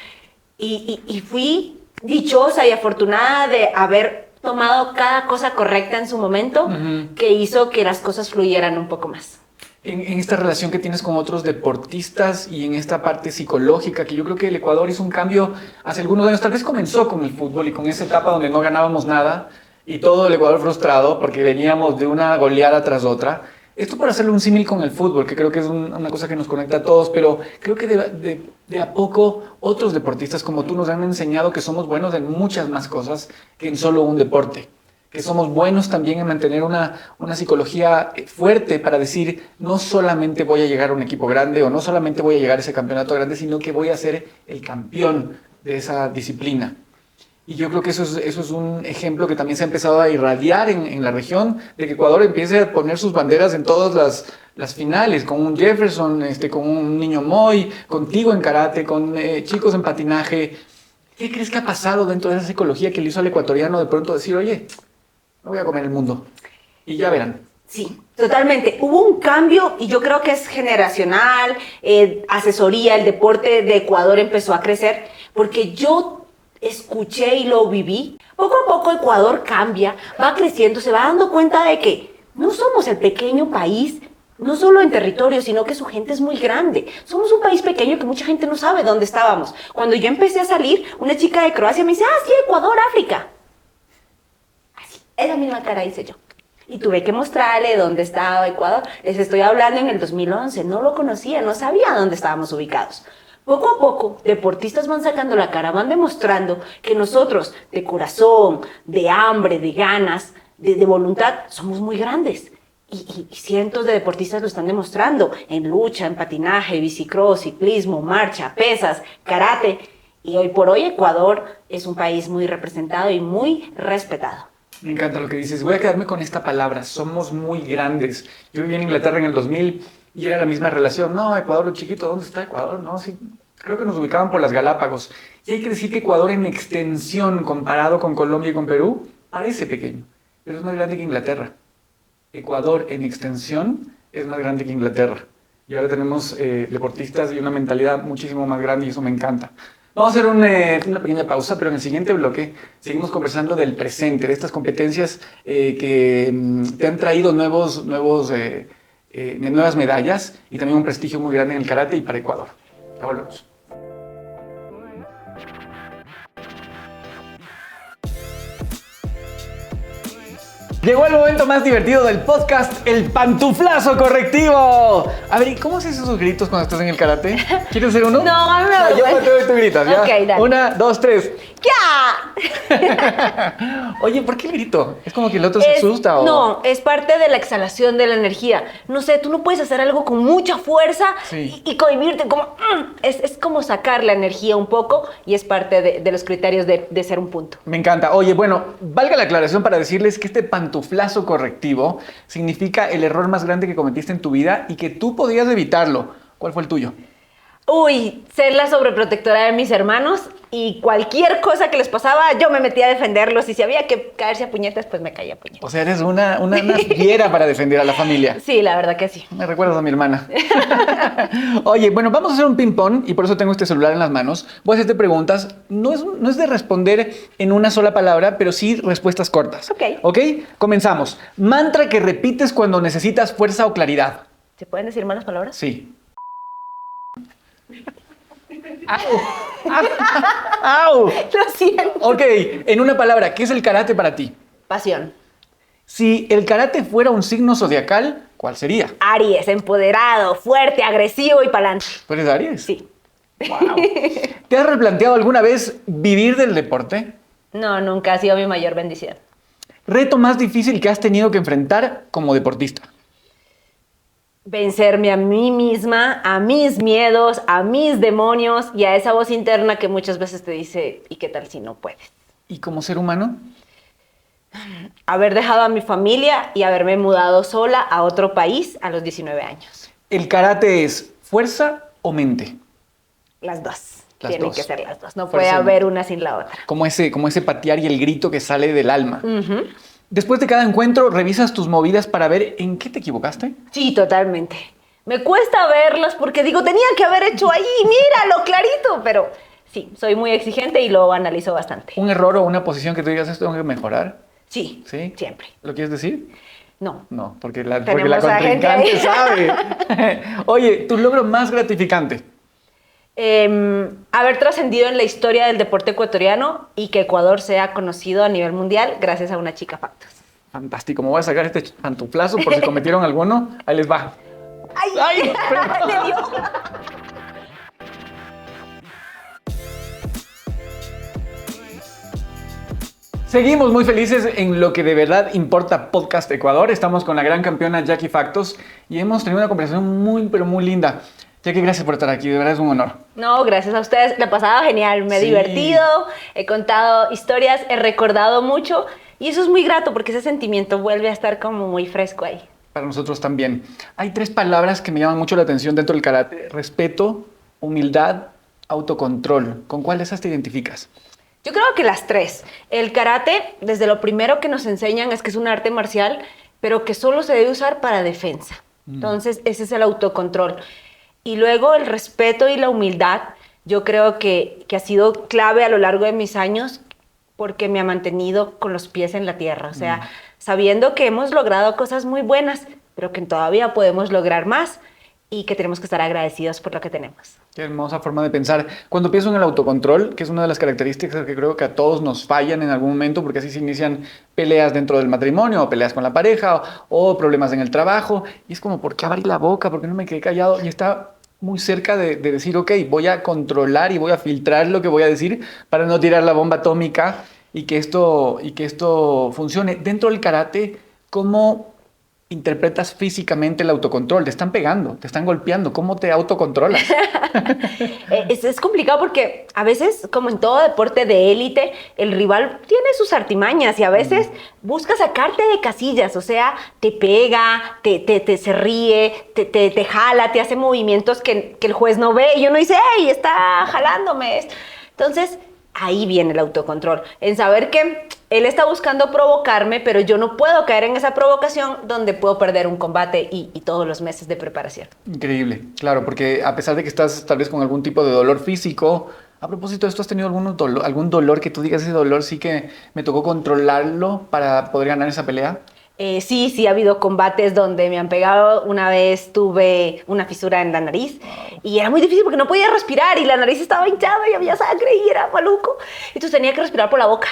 y fui dichosa y afortunada de haber tomado cada cosa correcta en su momento, que hizo que las cosas fluyeran un poco más. En esta relación que tienes con otros deportistas y en esta parte psicológica, que yo creo que el Ecuador hizo un cambio hace algunos años, tal vez comenzó con el fútbol y con esa etapa donde no ganábamos nada y todo el Ecuador frustrado porque veníamos de una goleada tras otra. Esto para hacerle un símil con el fútbol, que creo que es una cosa que nos conecta a todos, pero creo que de a poco otros deportistas como tú nos han enseñado que somos buenos en muchas más cosas que en solo un deporte. Que somos buenos también en mantener una psicología fuerte para decir, no solamente voy a llegar a un equipo grande o no solamente voy a llegar a ese campeonato grande, sino que voy a ser el campeón de esa disciplina. Y yo creo que eso es un ejemplo que también se ha empezado a irradiar en la región, de que Ecuador empiece a poner sus banderas en todas las finales, con un Jefferson, con un niño Moy, contigo en karate, con chicos en patinaje. ¿Qué crees que ha pasado dentro de esa psicología que le hizo al ecuatoriano de pronto decir, oye, me voy a comer el mundo? Y ya verán. Sí, totalmente. Hubo un cambio y yo creo que es generacional, asesoría, el deporte de Ecuador empezó a crecer, porque yo escuché y lo viví. Poco a poco Ecuador cambia, va creciendo, se va dando cuenta de que no somos el pequeño país, no solo en territorio, sino que su gente es muy grande. Somos un país pequeño que mucha gente no sabe dónde estábamos. Cuando yo empecé a salir, una chica de Croacia me dice, sí, Ecuador, África. Así, esa misma cara hice yo. Y tuve que mostrarle dónde estaba Ecuador. Les estoy hablando en el 2011, no lo conocía, no sabía dónde estábamos ubicados. Poco a poco, deportistas van sacando la cara, van demostrando que nosotros, de corazón, de hambre, de ganas, de voluntad, somos muy grandes. Y cientos de deportistas lo están demostrando en lucha, en patinaje, bicicross, ciclismo, marcha, pesas, karate. Y hoy por hoy Ecuador es un país muy representado y muy respetado. Me encanta lo que dices. Voy a quedarme con esta palabra. Somos muy grandes. Yo viví en Inglaterra en el 2000 y era la misma relación. No, Ecuador, lo chiquito, ¿dónde está Ecuador? No, sí. Creo que nos ubicaban por las Galápagos. Y hay que decir que Ecuador en extensión, comparado con Colombia y con Perú, parece pequeño. Pero es más grande que Inglaterra. Ecuador en extensión es más grande que Inglaterra. Y ahora tenemos deportistas y una mentalidad muchísimo más grande y eso me encanta. Vamos a hacer una pequeña pausa, pero en el siguiente bloque seguimos conversando del presente, de estas competencias que te han traído nuevas medallas y también un prestigio muy grande en el karate y para Ecuador. Ya volvemos. Llegó el momento más divertido del podcast, el pantuflazo correctivo. A ver, ¿y cómo haces esos gritos cuando estás en el karate? ¿Quieres hacer uno? No, a mí me da Yo te tú gritas, ¿ya? Ok, dale. 1, 2, 3. ¡Ya! Oye, ¿por qué el grito? ¿Es como que el otro se asusta o...? No, es parte de la exhalación de la energía. No sé, tú no puedes hacer algo con mucha fuerza y cohibirte como... Es como sacar la energía un poco y es parte de los criterios de ser un punto. Me encanta. Oye, bueno, valga la aclaración para decirles que este pantuflazo correctivo significa el error más grande que cometiste en tu vida y que tú podías evitarlo. ¿Cuál fue el tuyo? Uy, ser la sobreprotectora de mis hermanos y cualquier cosa que les pasaba, yo me metía a defenderlos y si había que caerse a puñetas, pues me caía a puñetas. O sea, eres una fiera para defender a la familia. Sí, la verdad que sí. Me recuerdas a mi hermana. Oye, bueno, vamos a hacer un ping-pong y por eso tengo este celular en las manos. Voy a hacerte preguntas. No es de responder en una sola palabra, pero sí respuestas cortas. ¿Ok? Comenzamos. Mantra que repites cuando necesitas fuerza o claridad. ¿Se pueden decir malas palabras? Sí. ¡Au! ¡Au! Lo siento. Ok, en una palabra, ¿qué es el karate para ti? Pasión. Si el karate fuera un signo zodiacal, ¿cuál sería? Aries, empoderado, fuerte, agresivo y pa'lante. ¿Tú eres Aries? Sí. Wow. ¿Te has replanteado alguna vez vivir del deporte? No, nunca ha sido mi mayor bendición. ¿Reto más difícil que has tenido que enfrentar como deportista? Vencerme a mí misma, a mis miedos, a mis demonios y a esa voz interna que muchas veces te dice, ¿y qué tal si no puedes? ¿Y como ser humano? Haber dejado a mi familia y haberme mudado sola a otro país a los 19 años. ¿El karate es fuerza o mente? Las dos. Las Tienen dos. que ser las dos. No Fuerza puede y haber una sin la otra. Como ese patear y el grito que sale del alma. Después de cada encuentro, ¿revisas tus movidas para ver en qué te equivocaste? Sí, totalmente. Me cuesta verlas porque digo, tenía que haber hecho ahí, míralo, clarito. Pero sí, soy muy exigente y lo analizo bastante. ¿Un error o una posición que tú digas, esto tengo que mejorar? Sí, ¿Sí? siempre. ¿Lo quieres decir? No. No, porque la Tenemos a gente contrincante ahí. sabe. Oye, ¿tu logro más gratificante? Haber trascendido en la historia del deporte ecuatoriano y que Ecuador sea conocido a nivel mundial gracias a una chica Factos. Fantástico, me voy a sacar este pantuflazo por si cometieron alguno. Ahí les va. ¡Ay! ¡Ay! Le dio. Seguimos muy felices en lo que de verdad importa Podcast Ecuador. Estamos con la gran campeona Jackie Factos y hemos tenido una conversación muy, pero muy linda. Jackie, gracias por estar aquí, de verdad es un honor. No, gracias a ustedes, la he pasado genial, me he divertido, he contado historias, he recordado mucho y eso es muy grato porque ese sentimiento vuelve a estar como muy fresco ahí. Para nosotros también. Hay 3 palabras que me llaman mucho la atención dentro del karate: respeto, humildad, autocontrol. ¿Con cuál de esas te identificas? Yo creo que las 3. El karate, desde lo primero que nos enseñan es que es un arte marcial, pero que solo se debe usar para defensa. Entonces, ese es el autocontrol. Y luego el respeto y la humildad, yo creo que ha sido clave a lo largo de mis años porque me ha mantenido con los pies en la tierra. O sea, sabiendo que hemos logrado cosas muy buenas, pero que todavía podemos lograr más y que tenemos que estar agradecidos por lo que tenemos. Qué hermosa forma de pensar. Cuando pienso en el autocontrol, que es una de las características que creo que a todos nos fallan en algún momento, porque así se inician peleas dentro del matrimonio, o peleas con la pareja, o problemas en el trabajo, y es como, ¿por qué abrí la boca? ¿Por qué no me quedé callado? Y está muy cerca de decir, ok, voy a controlar y voy a filtrar lo que voy a decir para no tirar la bomba atómica y que esto funcione. Dentro del karate, ¿cómo interpretas físicamente el autocontrol? Te están pegando, te están golpeando. ¿Cómo te autocontrolas? Es complicado porque a veces, como en todo deporte de élite, el rival tiene sus artimañas y a veces busca sacarte de casillas. O sea, te pega, se ríe, te jala, te hace movimientos que el juez no ve y uno dice, ¡hey, está jalándome! Entonces, ahí viene el autocontrol, en saber que él está buscando provocarme, pero yo no puedo caer en esa provocación donde puedo perder un combate y todos los meses de preparación. Increíble, claro, porque a pesar de que estás tal vez con algún tipo de dolor físico, a propósito de esto, ¿has tenido algún dolor que tú digas, ese dolor sí que me tocó controlarlo para poder ganar esa pelea? Sí, ha habido combates donde me han pegado. Una vez tuve una fisura en la nariz y era muy difícil porque no podía respirar y la nariz estaba hinchada y había sangre y era maluco. Entonces tenía que respirar por la boca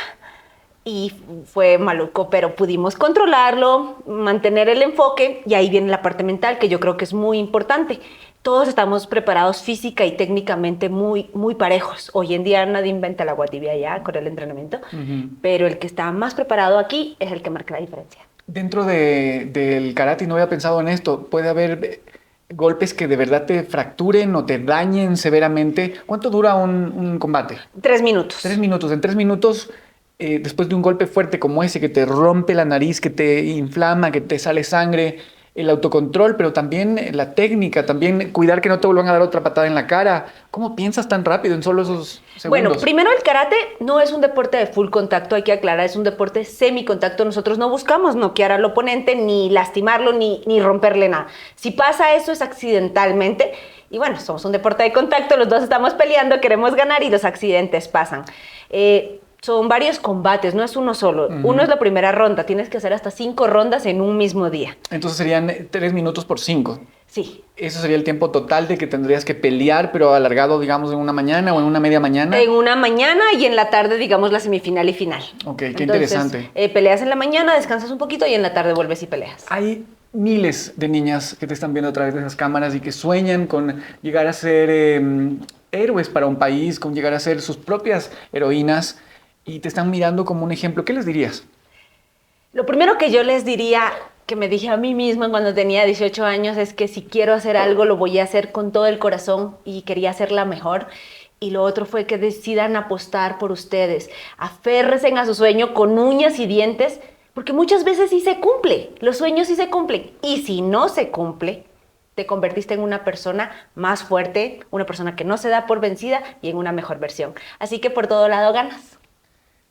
y fue maluco, pero pudimos controlarlo, mantener el enfoque y ahí viene la parte mental que yo creo que es muy importante. Todos estamos preparados física y técnicamente muy, muy parejos. Hoy en día nadie inventa el agua tibia ya con el entrenamiento, pero el que está más preparado aquí es el que marca la diferencia. Dentro del karate, no había pensado en esto, puede haber golpes que de verdad te fracturen o te dañen severamente. ¿Cuánto dura un combate? 3 minutos. 3 minutos. En 3 minutos, después de un golpe fuerte como ese, que te rompe la nariz, que te inflama, que te sale sangre, el autocontrol, pero también la técnica, también cuidar que no te vuelvan a dar otra patada en la cara. ¿Cómo piensas tan rápido en solo esos segundos? Bueno, primero el karate no es un deporte de full contacto, hay que aclarar, es un deporte semicontacto. Nosotros no buscamos noquear al oponente, ni lastimarlo, ni romperle nada. Si pasa eso es accidentalmente. Y bueno, somos un deporte de contacto, los dos estamos peleando, queremos ganar y los accidentes pasan. Son varios combates, no es uno solo. Uno es la primera ronda, tienes que hacer hasta 5 rondas en un mismo día. Entonces serían 3 minutos por 5. Sí. Eso sería el tiempo total de que tendrías que pelear, pero alargado, digamos, en una mañana o en una media mañana. En una mañana y en la tarde, digamos, la semifinal y final. Ok, qué Entonces, interesante. Peleas en la mañana, descansas un poquito y en la tarde vuelves y peleas. Hay miles de niñas que te están viendo a través de esas cámaras y que sueñan con llegar a ser héroes para un país, con llegar a ser sus propias heroínas y te están mirando como un ejemplo. ¿Qué les dirías? Lo primero que yo les diría, que me dije a mí misma cuando tenía 18 años, es que si quiero hacer algo, lo voy a hacer con todo el corazón y quería hacerla mejor. Y lo otro fue que decidan apostar por ustedes. Aférrense a su sueño con uñas y dientes, porque muchas veces sí se cumple. Los sueños sí se cumplen. Y si no se cumple, te convertiste en una persona más fuerte, una persona que no se da por vencida y en una mejor versión. Así que por todo lado ganas.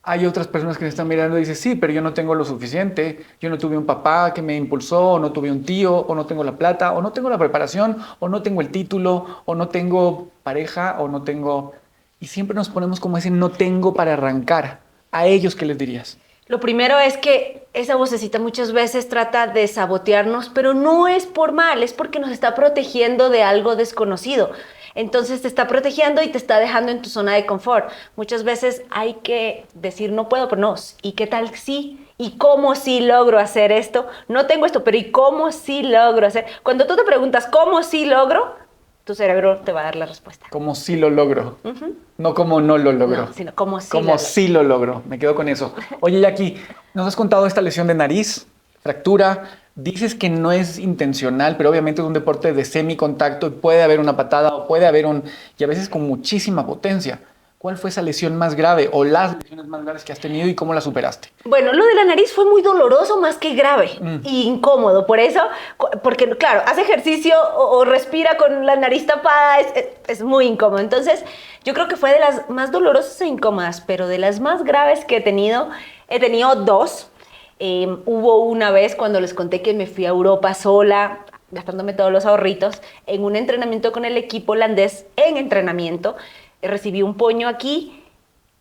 Hay otras personas que me están mirando y dicen, sí, pero yo no tengo lo suficiente, yo no tuve un papá que me impulsó, o no tuve un tío, o no tengo la plata, o no tengo la preparación, o no tengo el título, o no tengo pareja, o no tengo... Y siempre nos ponemos como ese no tengo para arrancar. ¿A ellos qué les dirías? Lo primero es que esa vocecita muchas veces trata de sabotearnos, pero no es por mal, es porque nos está protegiendo de algo desconocido. Entonces te está protegiendo y te está dejando en tu zona de confort. Muchas veces hay que decir no puedo, pero no. ¿Y qué tal sí? ¿Y cómo sí logro hacer esto? No tengo esto, pero ¿y cómo sí logro hacer? Cuando tú te preguntas cómo sí logro, tu cerebro te va a dar la respuesta. Como sí lo logro. No como no lo logro. No, sino como sí Como sí lo logro. Me quedo con eso. Oye, Jackie, nos has contado esta lesión de nariz, fractura. Dices que no es intencional, pero obviamente es un deporte de semicontacto y puede haber una patada o puede haber y a veces con muchísima potencia. ¿Cuál fue esa lesión más grave o las lesiones más graves que has tenido y cómo la superaste? Bueno, lo de la nariz fue muy doloroso más que grave y incómodo. Por eso, porque claro, hace ejercicio o respira con la nariz tapada, es muy incómodo. Entonces, yo creo que fue de las más dolorosas e incómodas, pero de las más graves que he tenido dos. Hubo una vez cuando les conté que me fui a Europa sola, gastándome todos los ahorritos, en un entrenamiento con el equipo holandés, en entrenamiento, recibí un puño aquí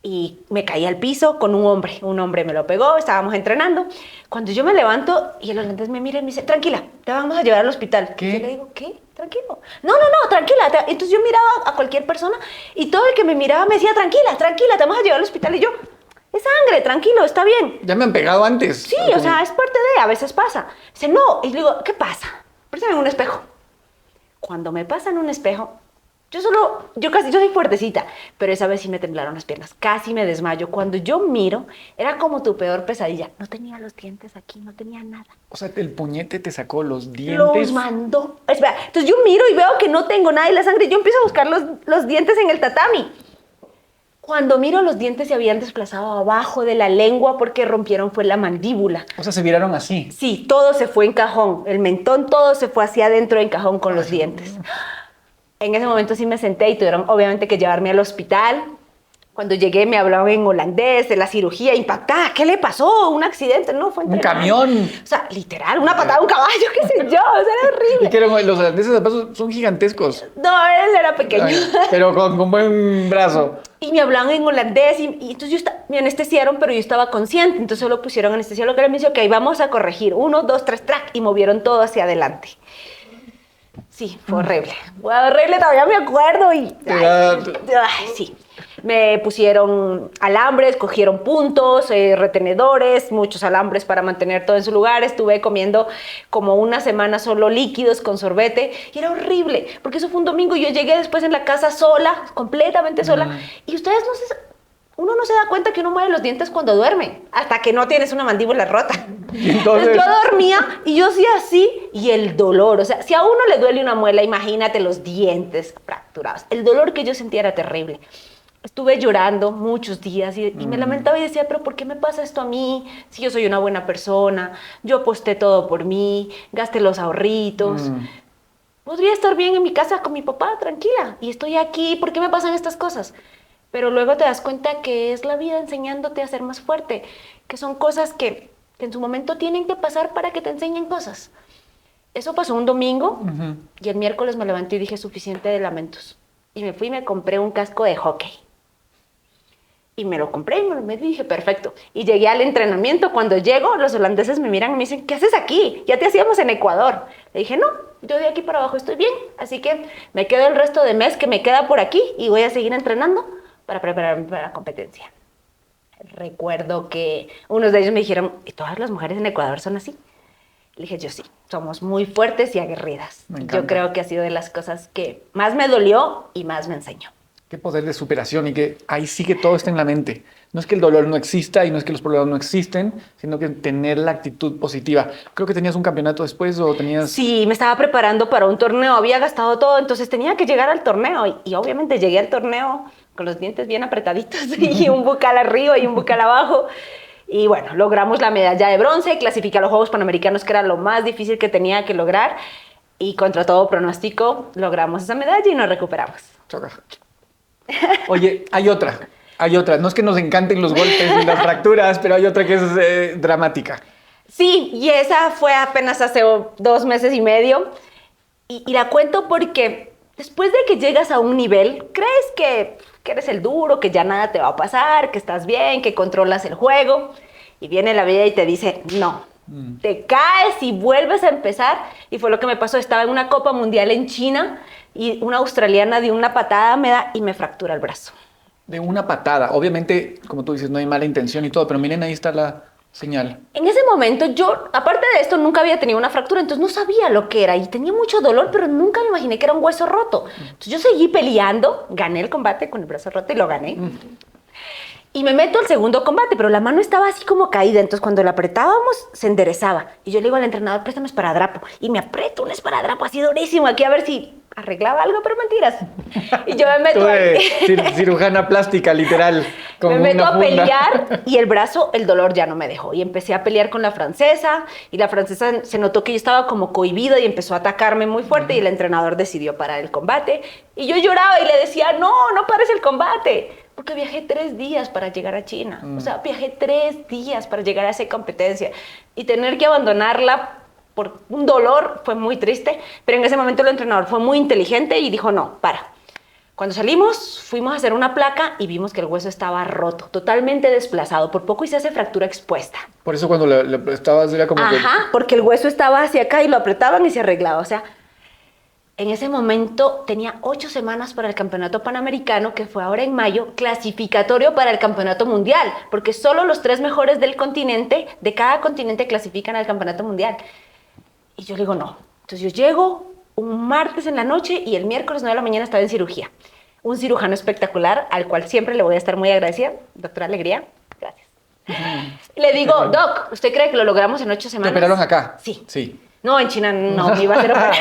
y me caí al piso con un hombre me lo pegó, estábamos entrenando. Cuando yo me levanto y el holandés me mira y me dice, tranquila, te vamos a llevar al hospital. ¿Qué? Y yo le digo, ¿qué? Tranquilo. No, tranquila. Entonces yo miraba a cualquier persona y todo el que me miraba me decía, tranquila, te vamos a llevar al hospital. Y yo, es sangre, tranquilo, está bien. Ya me han pegado antes. Sí, o sea, es parte de, a veces pasa. Dice, no. Y le digo, ¿qué pasa? Préstame en un espejo. Cuando me pasa en un espejo, yo soy fuertecita, pero esa vez sí me temblaron las piernas, casi me desmayo. Cuando yo miro, era como tu peor pesadilla. No tenía los dientes aquí, no tenía nada. O sea, el puñete te sacó los dientes. Los mandó. Espera, entonces yo miro y veo que no tengo nada y la sangre, yo empiezo a buscar los dientes en el tatami. Cuando miro, los dientes se habían desplazado abajo de la lengua porque rompieron fue la mandíbula. O sea, se viraron así. Sí, todo se fue en cajón. El mentón, todo se fue hacia adentro en cajón con los dientes. En ese momento sí me senté y tuvieron obviamente que llevarme al hospital. Cuando llegué me hablaban en holandés de la cirugía, impactada. ¿Qué le pasó? ¿Un accidente? No, fue un camión. O sea, literal, una patada de un caballo, qué sé yo. O sea, era horrible. Y que los holandeses de paso son gigantescos. No, él era pequeño. Ay, pero con buen brazo. Y me hablaban en holandés y entonces me anestesiaron, pero yo estaba consciente. Entonces solo pusieron anestesia local y me dijo, ok, vamos a corregir. 1, 2, 3, track. Y movieron todo hacia adelante. Sí, fue horrible. Fue horrible, todavía me acuerdo. Sí. Me pusieron alambres, cogieron puntos, retenedores, muchos alambres para mantener todo en su lugar. Estuve comiendo como una semana solo líquidos con sorbete y era horrible, porque eso fue un domingo y yo llegué después en la casa sola, completamente sola. Y ustedes uno no se da cuenta que uno mueve los dientes cuando duerme, hasta que no tienes una mandíbula rota. Entonces yo dormía y yo hacía así y el dolor, o sea, si a uno le duele una muela, imagínate los dientes fracturados. El dolor que yo sentía era terrible. Estuve llorando muchos días y me lamentaba y decía, pero ¿por qué me pasa esto a mí? Si yo soy una buena persona, yo aposté todo por mí, gasté los ahorritos. Podría estar bien en mi casa con mi papá, tranquila, y estoy aquí, ¿por qué me pasan estas cosas? Pero luego te das cuenta que es la vida enseñándote a ser más fuerte, que son cosas que en su momento tienen que pasar para que te enseñen cosas. Eso pasó un domingo y el miércoles me levanté y dije, suficiente de lamentos. Y me fui y me compré un casco de hockey. Y me lo compré y me lo metí y dije, perfecto. Y llegué al entrenamiento. Cuando llego, los holandeses me miran y me dicen, ¿qué haces aquí? Ya te hacíamos en Ecuador. Le dije, no, yo de aquí para abajo estoy bien. Así que me quedo el resto de mes que me queda por aquí y voy a seguir entrenando para prepararme para la competencia. Recuerdo que unos de ellos me dijeron, ¿y todas las mujeres en Ecuador son así? Le dije, yo sí, somos muy fuertes y aguerridas. Yo creo que ha sido de las cosas que más me dolió y más me enseñó. Qué poder de superación y que ahí sí que todo está en la mente. No es que el dolor no exista y no es que los problemas no existen, sino que tener la actitud positiva. Creo que tenías un campeonato después o tenías... Sí, me estaba preparando para un torneo, había gastado todo, entonces tenía que llegar al torneo y obviamente llegué al torneo con los dientes bien apretaditos y un bucal arriba y un bucal abajo. Y bueno, logramos la medalla de bronce, clasifiqué a los Juegos Panamericanos, que era lo más difícil que tenía que lograr. Y contra todo pronóstico, logramos esa medalla y nos recuperamos. Oye, hay otra. No es que nos encanten los golpes y las fracturas, pero hay otra que es dramática. Sí, y esa fue apenas hace 2 meses y medio. Y la cuento porque después de que llegas a un nivel, crees que eres el duro, que ya nada te va a pasar, que estás bien, que controlas el juego. Y viene la vida y te dice, no, Te caes y vuelves a empezar. Y fue lo que me pasó. Estaba en una Copa Mundial en China y una australiana de una patada me da y me fractura el brazo. De una patada. Obviamente, como tú dices, no hay mala intención y todo, pero miren, ahí está la señal. En ese momento yo, aparte de esto, nunca había tenido una fractura, entonces no sabía lo que era y tenía mucho dolor, pero nunca me imaginé que era un hueso roto. Entonces yo seguí peleando, gané el combate con el brazo roto y lo gané. Y me meto al segundo combate, pero la mano estaba así como caída, entonces cuando la apretábamos se enderezaba. Y yo le digo al entrenador, préstame esparadrapo. Y me aprieto un esparadrapo así durísimo aquí a ver si arreglaba algo, pero mentiras. Y yo me meto Tú ahí. cirujana plástica, literal. Con Me meto una a funda. pelear y el brazo, el dolor ya no me dejó. Y empecé a pelear con la francesa y la francesa se notó que yo estaba como cohibida y empezó a atacarme muy fuerte y el entrenador decidió parar el combate. Y yo lloraba y le decía, no pares el combate. Porque viajé 3 días para llegar a China. O sea, viajé 3 días para llegar a esa competencia. Y tener que abandonarla por un dolor fue muy triste. Pero en ese momento el entrenador fue muy inteligente y dijo, no, para. Cuando salimos, fuimos a hacer una placa y vimos que el hueso estaba roto, totalmente desplazado. Por poco y se hace fractura expuesta. Por eso cuando le estabas era como que... Ajá, porque el hueso estaba hacia acá y lo apretaban y se arreglaba. O sea, en ese momento tenía 8 semanas para el campeonato panamericano, que fue ahora en mayo, clasificatorio para el campeonato mundial, porque solo los 3 mejores del continente, de cada continente, clasifican al campeonato mundial. Y yo le digo, no. Entonces yo llego un martes en la noche y el miércoles 9 de la mañana estaba en cirugía. Un cirujano espectacular, al cual siempre le voy a estar muy agradecida. Doctora Alegría, gracias. Le digo, Doc, ¿usted cree que lo logramos en 8 semanas? ¿Te operaron acá? Sí. Sí. No, en China no me iba a hacer operar.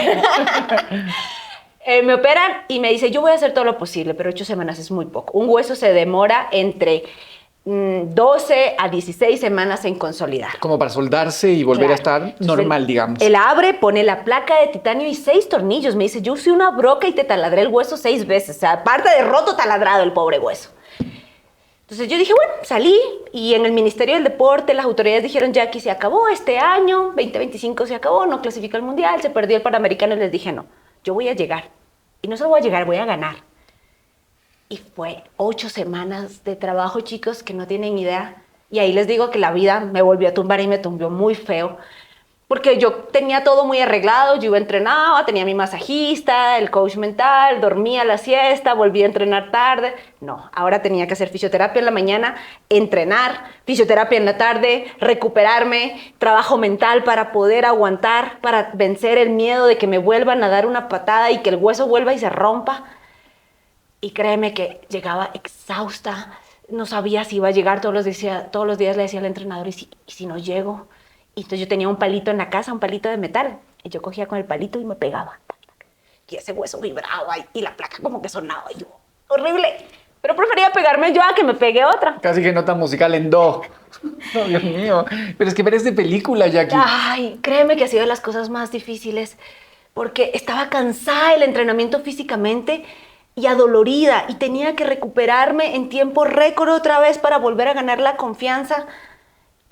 Me operan y me dice, yo voy a hacer todo lo posible, pero 8 semanas es muy poco. Un hueso se demora entre 12 a 16 semanas en consolidar. Como para soldarse y volver a estar Entonces, normal, digamos. Él abre, pone la placa de titanio y 6 tornillos. Me dice, yo usé una broca y te taladré el hueso 6 veces. O sea, aparte de roto, taladrado el pobre hueso. Entonces yo dije, bueno, salí y en el Ministerio del Deporte las autoridades dijeron, Jackie, se acabó este año, 2025 se acabó, no clasifica al Mundial, se perdió el Panamericano y les dije, no, yo voy a llegar. Y no solo voy a llegar, voy a ganar. Y fue 8 semanas de trabajo, chicos, que no tienen idea. Y ahí les digo que la vida me volvió a tumbar y me tumbió muy feo. Porque yo tenía todo muy arreglado, yo iba entrenaba, tenía mi masajista, el coach mental, dormía la siesta, volvía a entrenar tarde. No, ahora tenía que hacer fisioterapia en la mañana, entrenar, fisioterapia en la tarde, recuperarme, trabajo mental para poder aguantar, para vencer el miedo de que me vuelvan a dar una patada y que el hueso vuelva y se rompa. Y créeme que llegaba exhausta, no sabía si iba a llegar todos los días le decía al entrenador, ¿y si no llego? Y entonces yo tenía un palito en la casa, un palito de metal, y yo cogía con el palito y me pegaba. Y ese hueso vibraba y la placa como que sonaba. Y yo, horrible. Pero prefería pegarme yo a que me pegue otra. Casi que nota musical en do. No, Dios mío. Pero es que ver es de película, Jackie. Ay, créeme que ha sido de las cosas más difíciles, porque estaba cansada del entrenamiento físicamente y adolorida, y tenía que recuperarme en tiempo récord otra vez para volver a ganar la confianza.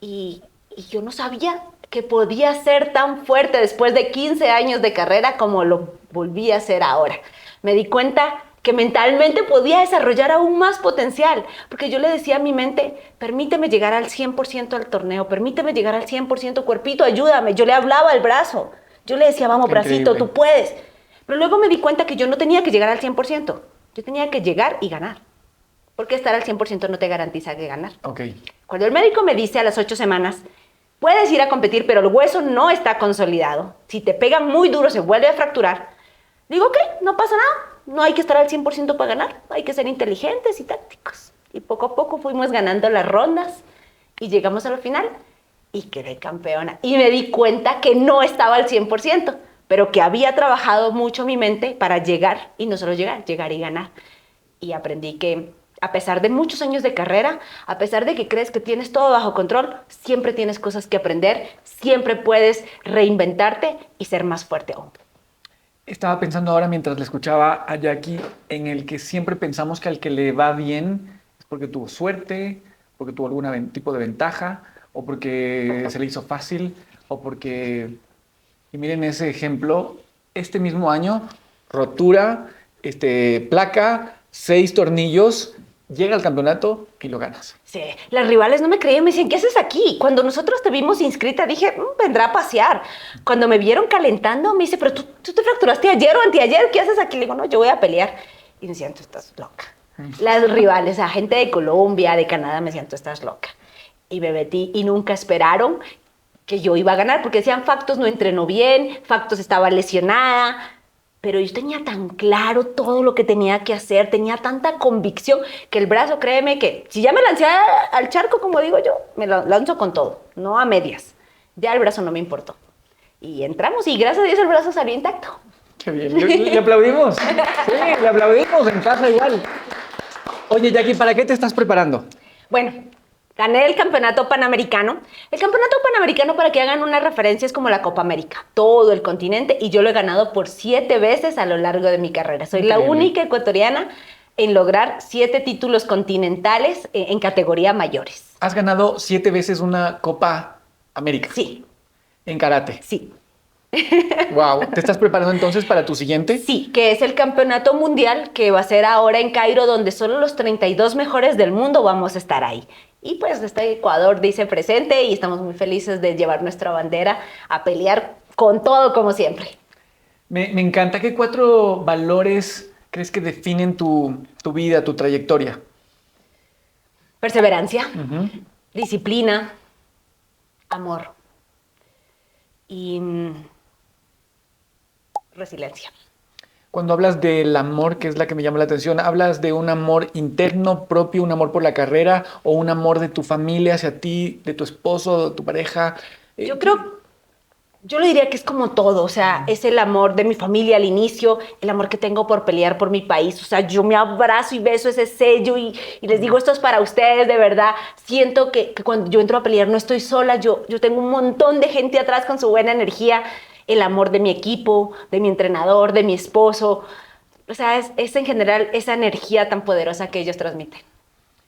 Y yo no sabía que podía ser tan fuerte después de 15 años de carrera como lo volví a hacer ahora. Me di cuenta que mentalmente podía desarrollar aún más potencial, porque yo le decía a mi mente, permíteme llegar al 100% al torneo, permíteme llegar al 100% cuerpito, ayúdame. Yo le hablaba al brazo, yo le decía, vamos, bracito, tú puedes. Pero luego me di cuenta que yo no tenía que llegar al 100%, yo tenía que llegar y ganar. Porque estar al 100% no te garantiza que ganar. Okay. Cuando el médico me dice a las 8 semanas, puedes ir a competir, pero el hueso no está consolidado. Si te pegan muy duro, se vuelve a fracturar. Digo, ok, no pasa nada. No hay que estar al 100% para ganar. Hay que ser inteligentes y tácticos. Y poco a poco fuimos ganando las rondas y llegamos a la final y quedé campeona. Y me di cuenta que no estaba al 100%, pero que había trabajado mucho mi mente para llegar, y no solo llegar, llegar y ganar. Y aprendí que a pesar de muchos años de carrera, a pesar de que crees que tienes todo bajo control, siempre tienes cosas que aprender, siempre puedes reinventarte y ser más fuerte aún. Estaba pensando ahora mientras le escuchaba a Jackie en el que siempre pensamos que al que le va bien es porque tuvo suerte, porque tuvo algún tipo de ventaja, o porque se le hizo fácil, o porque... Y miren ese ejemplo, este mismo año, rotura, placa, 6 tornillos, llega al campeonato y lo ganas. Sí, las rivales no me creían, me decían, ¿qué haces aquí? Cuando nosotros te vimos inscrita, dije, vendrá a pasear. Cuando me vieron calentando, me dice, pero tú te fracturaste ayer o anteayer, ¿qué haces aquí? Le digo, no, yo voy a pelear. Y me decían, tú estás loca. Las rivales, la gente de Colombia, de Canadá, me decían, tú estás loca. Y me metí y nunca esperaron que yo iba a ganar, porque decían, Factos no entrenó bien, Factos estaba lesionada. Pero yo tenía tan claro todo lo que tenía que hacer, tenía tanta convicción que el brazo, créeme que si ya me lancé al charco, como digo yo, me lo lanzo con todo, no a medias. Ya el brazo no me importó. Y entramos y gracias a Dios el brazo salió intacto. Qué bien, le aplaudimos. Sí, le aplaudimos en casa igual. Oye, Jackie, ¿para qué te estás preparando? Bueno, gané el campeonato panamericano. El campeonato panamericano, para que hagan una referencia, es como la Copa América. Todo el continente, y yo lo he ganado por 7 veces a lo largo de mi carrera. Soy la única ecuatoriana en lograr 7 títulos continentales en categoría mayores. ¿Has ganado 7 veces una Copa América? Sí. ¿En karate? Sí. Wow. ¿Te estás preparando entonces para tu siguiente? Sí, que es el campeonato mundial que va a ser ahora en Cairo, donde solo los 32 mejores del mundo vamos a estar ahí. Y pues Ecuador dice presente y estamos muy felices de llevar nuestra bandera a pelear con todo como siempre. Me encanta. ¿Qué 4 valores crees que definen tu vida, tu trayectoria? Perseverancia, disciplina, amor y resiliencia. Cuando hablas del amor, que es la que me llama la atención, ¿hablas de un amor interno propio, un amor por la carrera o un amor de tu familia hacia ti, de tu esposo, de tu pareja? Yo lo diría que es como todo, o sea, es el amor de mi familia al inicio, el amor que tengo por pelear por mi país, o sea, yo me abrazo y beso ese sello y les digo, esto es para ustedes, de verdad, siento que cuando yo entro a pelear no estoy sola, yo tengo un montón de gente atrás con su buena energía, el amor de mi equipo, de mi entrenador, de mi esposo, o sea, es en general esa energía tan poderosa que ellos transmiten.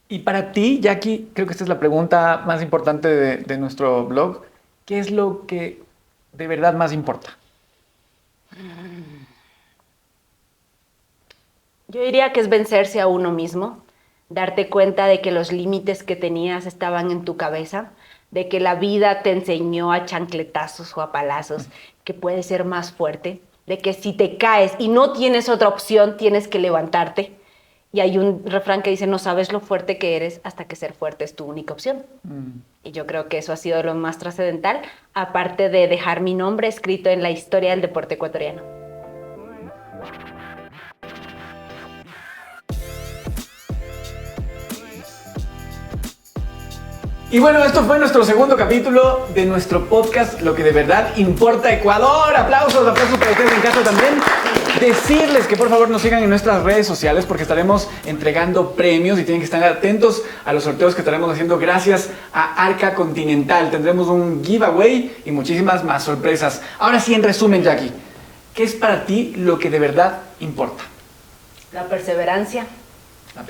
Y para ti, Jackie, creo que esta es la pregunta más importante de nuestro blog, ¿qué es lo que de verdad más importa? Yo diría que es vencerse a uno mismo, darte cuenta de que los límites que tenías estaban en tu cabeza, de que la vida te enseñó a chancletazos o a palazos, que puedes ser más fuerte, de que si te caes y no tienes otra opción, tienes que levantarte. Y hay un refrán que dice, no sabes lo fuerte que eres hasta que ser fuerte es tu única opción. Y yo creo que eso ha sido lo más trascendental, aparte de dejar mi nombre escrito en la historia del deporte ecuatoriano. Y bueno, esto fue nuestro segundo capítulo de nuestro podcast, Lo que de verdad importa Ecuador. Aplausos para ustedes en casa también. Decirles que por favor nos sigan en nuestras redes sociales porque estaremos entregando premios y tienen que estar atentos a los sorteos que estaremos haciendo gracias a Arca Continental. Tendremos un giveaway y muchísimas más sorpresas. Ahora sí, en resumen, Jackie, ¿qué es para ti lo que de verdad importa? La perseverancia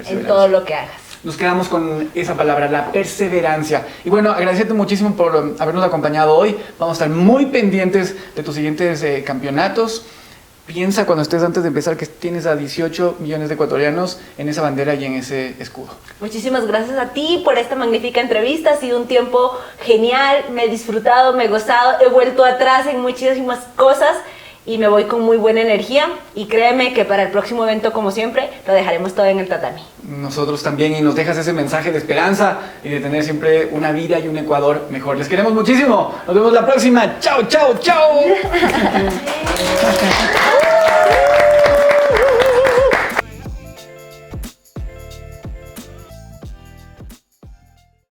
en todo lo que hagas. Nos quedamos con esa palabra, la perseverancia. Y bueno, agradecerte muchísimo por habernos acompañado hoy. Vamos a estar muy pendientes de tus siguientes campeonatos. Piensa cuando estés antes de empezar que tienes a 18 millones de ecuatorianos en esa bandera y en ese escudo. Muchísimas gracias a ti por esta magnífica entrevista. Ha sido un tiempo genial. Me he disfrutado, me he gozado. He vuelto atrás en muchísimas cosas. Y me voy con muy buena energía y créeme que para el próximo evento, como siempre, lo dejaremos todo en el tatami. Nosotros también, y nos dejas ese mensaje de esperanza y de tener siempre una vida y un Ecuador mejor. Les queremos muchísimo. Nos vemos la próxima. Chao, chao, chao.